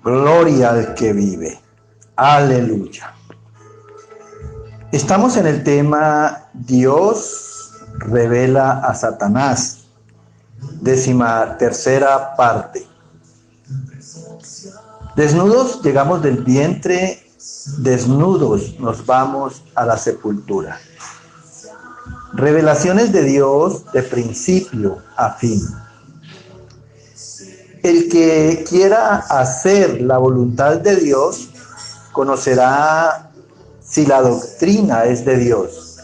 Gloria al que vive. Aleluya. Estamos en el tema Dios revela a Satanás, 13ª parte. Desnudos llegamos del vientre, desnudos nos vamos a la sepultura. Revelaciones de Dios de principio a fin. El que quiera hacer la voluntad de Dios conocerá si la doctrina es de Dios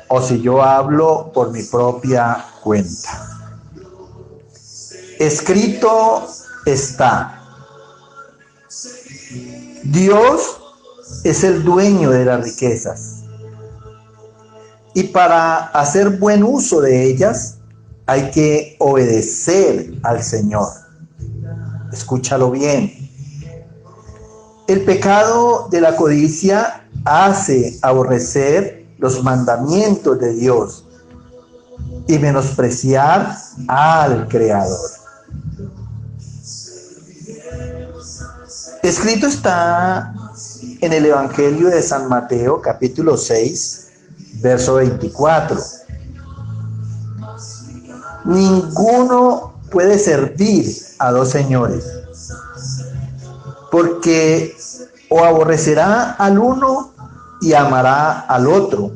o si yo hablo por mi propia cuenta. Escrito está: Dios es el dueño de las riquezas y para hacer buen uso de ellas hay que obedecer al Señor. Escúchalo bien. El pecado de la codicia hace aborrecer los mandamientos de Dios y menospreciar al Creador. Escrito está en el Evangelio de San Mateo, capítulo 6, verso 24. Ninguno puede servir a dos señores, porque o aborrecerá al uno y amará al otro,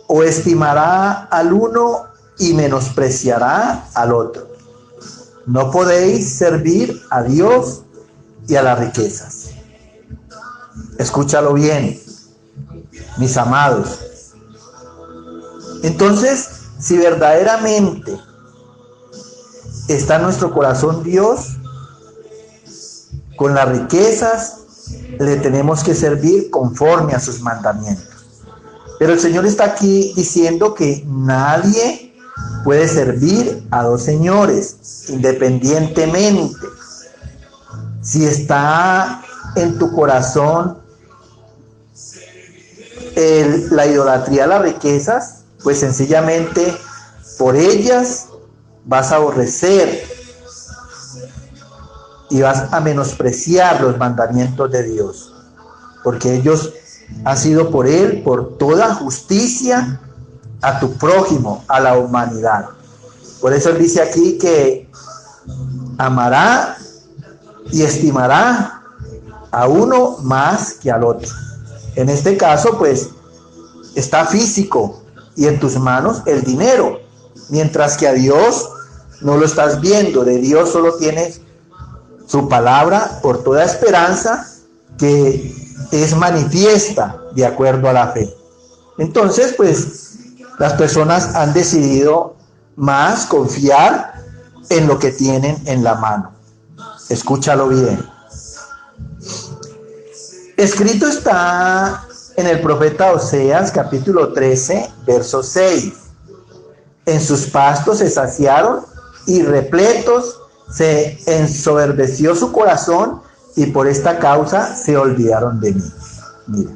o estimará al uno y menospreciará al otro. No podéis servir a Dios y a las riquezas. Escúchalo bien, mis amados. Entonces, si verdaderamente está en nuestro corazón Dios, con las riquezas le tenemos que servir conforme a sus mandamientos. Pero el Señor está aquí diciendo que nadie puede servir a dos señores, independientemente. Si está en tu corazón la idolatría a las riquezas, pues sencillamente por ellas vas a aborrecer y vas a menospreciar los mandamientos de Dios, porque ellos han sido por Él, por toda justicia a tu prójimo, a la humanidad. Por eso Él dice aquí que amará y estimará a uno más que al otro. En este caso, pues, está físico y en tus manos el dinero, mientras que a Dios no lo estás viendo. De Dios solo tienes su palabra por toda esperanza que es manifiesta de acuerdo a la fe. Entonces, pues, las personas han decidido más confiar en lo que tienen en la mano. Escúchalo bien. Escrito está en el profeta Oseas, capítulo 13, verso 6. En sus pastos se saciaron y repletos se ensoberbeció su corazón y por esta causa se olvidaron de mí. Mira,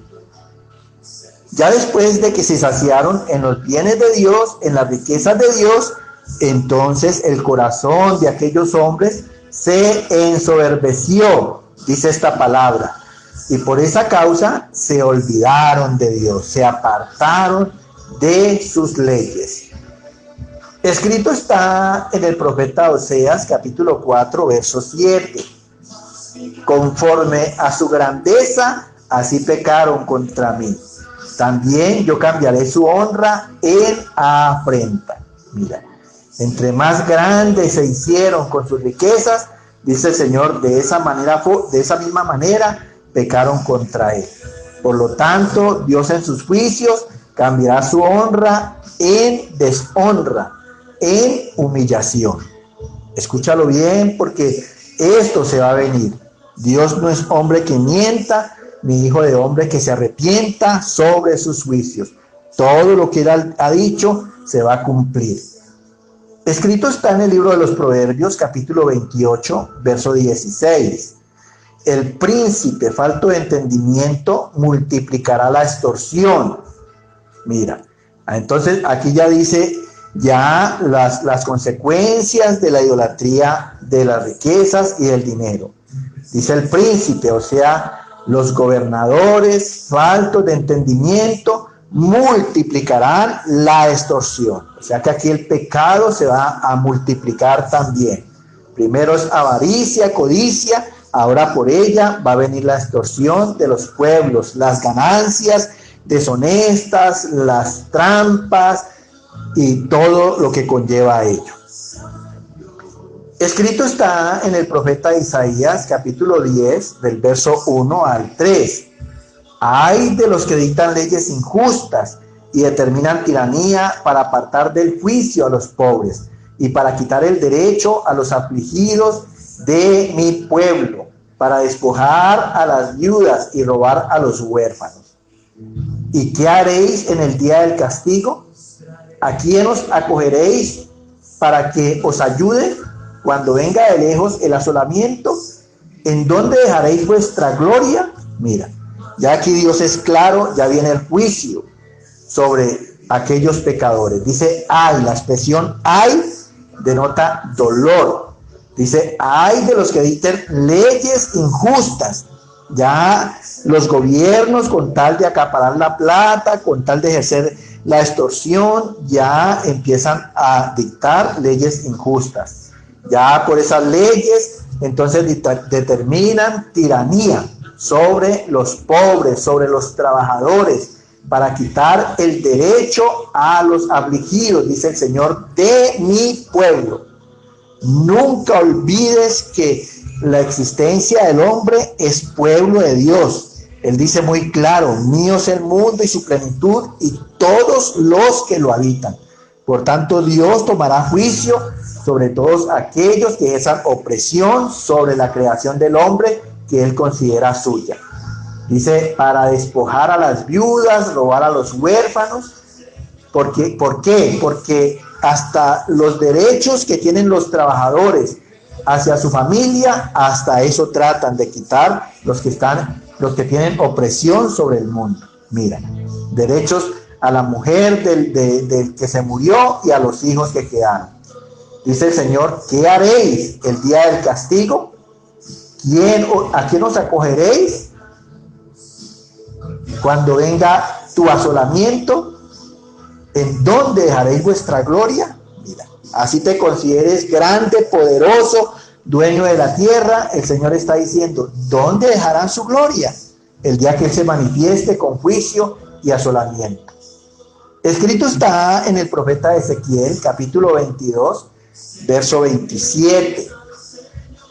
ya después de que se saciaron en los bienes de Dios, en las riquezas de Dios, entonces el corazón de aquellos hombres se ensoberbeció, dice esta palabra, y por esa causa se olvidaron de Dios, se apartaron de sus leyes. Escrito está en el profeta Oseas, capítulo 4, verso 7. Conforme a su grandeza, así pecaron contra mí. También yo cambiaré su honra en afrenta. Mira, entre más grandes se hicieron con sus riquezas, dice el Señor, de esa misma manera pecaron contra Él. Por lo tanto, Dios en sus juicios cambiará su honra en deshonra, en humillación. Escúchalo bien, porque esto se va a venir. Dios no es hombre que mienta, ni hijo de hombre que se arrepienta sobre sus juicios. Todo lo que Él ha dicho se va a cumplir. Escrito está en el libro de los Proverbios, capítulo 28, verso 16. El príncipe falto de entendimiento multiplicará la extorsión. Mira, entonces aquí ya dice ya las consecuencias de la idolatría de las riquezas y del dinero. Dice el príncipe, o sea, los gobernadores faltos de entendimiento multiplicarán la extorsión. O sea que aquí el pecado se va a multiplicar también. Primero es avaricia, codicia, ahora por ella va a venir la extorsión de los pueblos, las ganancias deshonestas, las trampas y todo lo que conlleva a ello. Escrito está en el profeta Isaías, capítulo 10, del verso 1 al 3. Ay de los que dictan leyes injustas y determinan tiranía para apartar del juicio a los pobres y para quitar el derecho a los afligidos de mi pueblo, para despojar a las viudas y robar a los huérfanos. ¿Y qué haréis en el día del castigo? ¿A quién os acogeréis para que os ayude cuando venga de lejos el asolamiento? ¿En dónde dejaréis vuestra gloria? Mira, ya aquí Dios es claro, ya viene el juicio sobre aquellos pecadores. Dice ay, la expresión ay denota dolor. Dice ay de los que dicten leyes injustas. Ya los gobiernos, con tal de acaparar la plata, con tal de ejercer la extorsión, ya empiezan a dictar leyes injustas. Ya por esas leyes entonces determinan tiranía sobre los pobres, sobre los trabajadores, para quitar el derecho a los afligidos, dice el Señor, de mi pueblo. Nunca olvides que la existencia del hombre es pueblo de Dios. Él dice muy claro, mío es el mundo y su plenitud y todos los que lo habitan. Por tanto, Dios tomará juicio sobre todos aquellos que ejercen opresión sobre la creación del hombre que él considera suya. Dice, para despojar a las viudas, robar a los huérfanos. ¿Por qué? Porque hasta los derechos que tienen los trabajadores hacia su familia, hasta eso tratan de quitar los que tienen opresión sobre el mundo. Mira, derechos a la mujer del que se murió y a los hijos que quedaron. Dice el Señor, ¿qué haréis el día del castigo? ¿A quién os acogeréis cuando venga tu asolamiento? ¿En dónde dejaréis vuestra gloria? Mira, así te consideres grande, poderoso, dueño de la tierra. El Señor está diciendo, ¿dónde dejarán su gloria? El día que Él se manifieste con juicio y asolamiento. Escrito está en el profeta Ezequiel, capítulo 22, verso 27.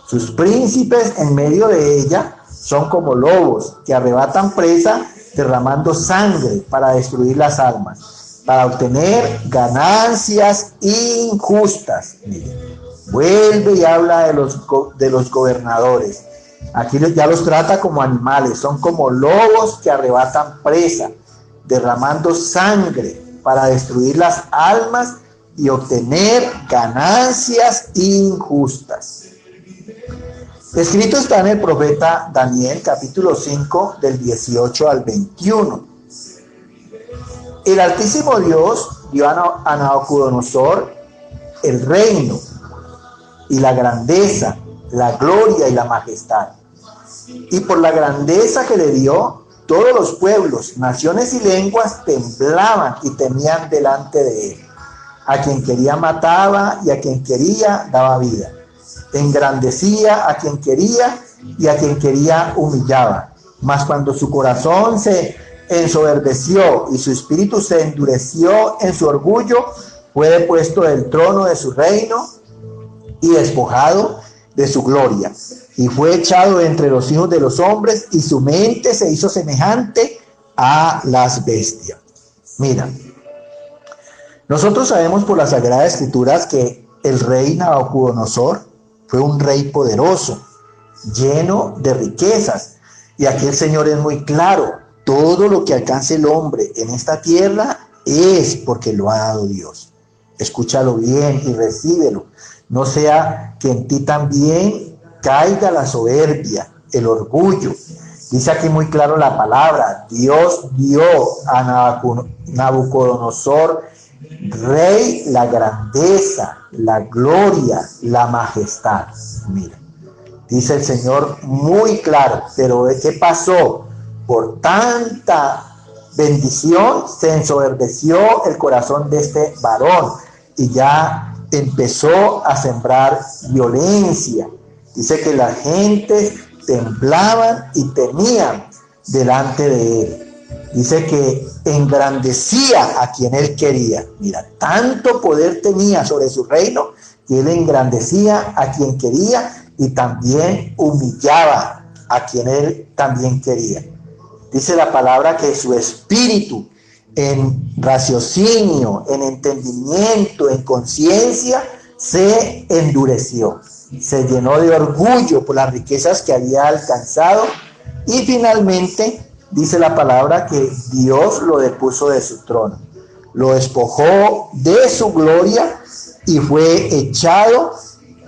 Sus príncipes en medio de ella son como lobos que arrebatan presa derramando sangre para destruir las almas, para obtener ganancias injustas. Mire, vuelve y habla de los gobernadores. Aquí ya los trata como animales, son como lobos que arrebatan presa, derramando sangre para destruir las almas y obtener ganancias injustas. Escrito está en el profeta Daniel, capítulo 5, del 18 al 21. El Altísimo Dios dio a Nabucodonosor el reino y la grandeza, la gloria y la majestad. Y por la grandeza que le dio, todos los pueblos, naciones y lenguas temblaban y temían delante de él. A quien quería mataba y a quien quería daba vida. Engrandecía a quien quería y a quien quería humillaba. Mas cuando su corazón se ensoberbeció y su espíritu se endureció en su orgullo, fue depuesto del trono de su reino y despojado de su gloria. Y fue echado entre los hijos de los hombres y su mente se hizo semejante a las bestias. Mira, nosotros sabemos por las Sagradas Escrituras que el rey Nabucodonosor fue un rey poderoso, lleno de riquezas. Y aquí el Señor es muy claro, todo lo que alcance el hombre en esta tierra es porque lo ha dado Dios. Escúchalo bien y recíbelo. No sea que en ti también caiga la soberbia, el orgullo. Dice aquí muy claro la palabra, Dios dio a Nabucodonosor, rey, la grandeza, la gloria, la majestad. Mira, Dice el Señor muy claro, pero ¿qué pasó? Por tanta bendición se ensoberbeció el corazón de este varón y ya empezó a sembrar violencia. Dice que la gente temblaban y temían delante de él. Dice que engrandecía a quien él quería. Mira, tanto poder tenía sobre su reino que él engrandecía a quien quería y también humillaba a quien él también quería. Dice la palabra que su espíritu en raciocinio, en entendimiento, en conciencia, se endureció. Se llenó de orgullo por las riquezas que había alcanzado y finalmente dice la palabra que Dios lo depuso de su trono. Lo despojó de su gloria y fue echado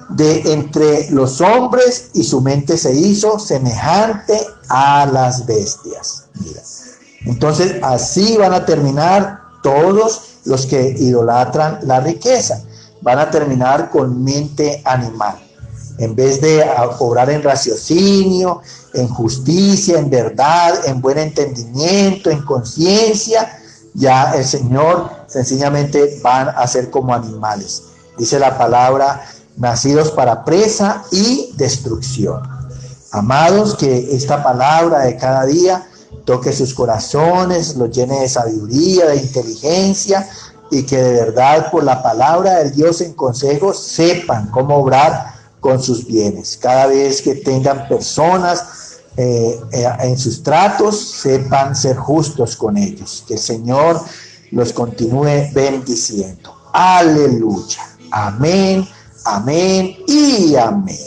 de entre los hombres y su mente se hizo semejante a las bestias. Mira. Entonces así van a terminar todos los que idolatran la riqueza. Van a terminar con mente animal. En vez de obrar en raciocinio, en justicia, en verdad, en buen entendimiento, en conciencia, ya el Señor sencillamente van a ser como animales. Dice la palabra, nacidos para presa y destrucción. Amados, que esta palabra de cada día toque sus corazones, los llene de sabiduría, de inteligencia, y que de verdad por la palabra del Dios en consejo sepan cómo obrar con sus bienes. Cada vez que tengan personas en sus tratos, sepan ser justos con ellos. Que el Señor los continúe bendiciendo. Aleluya. Amén, amén y amén.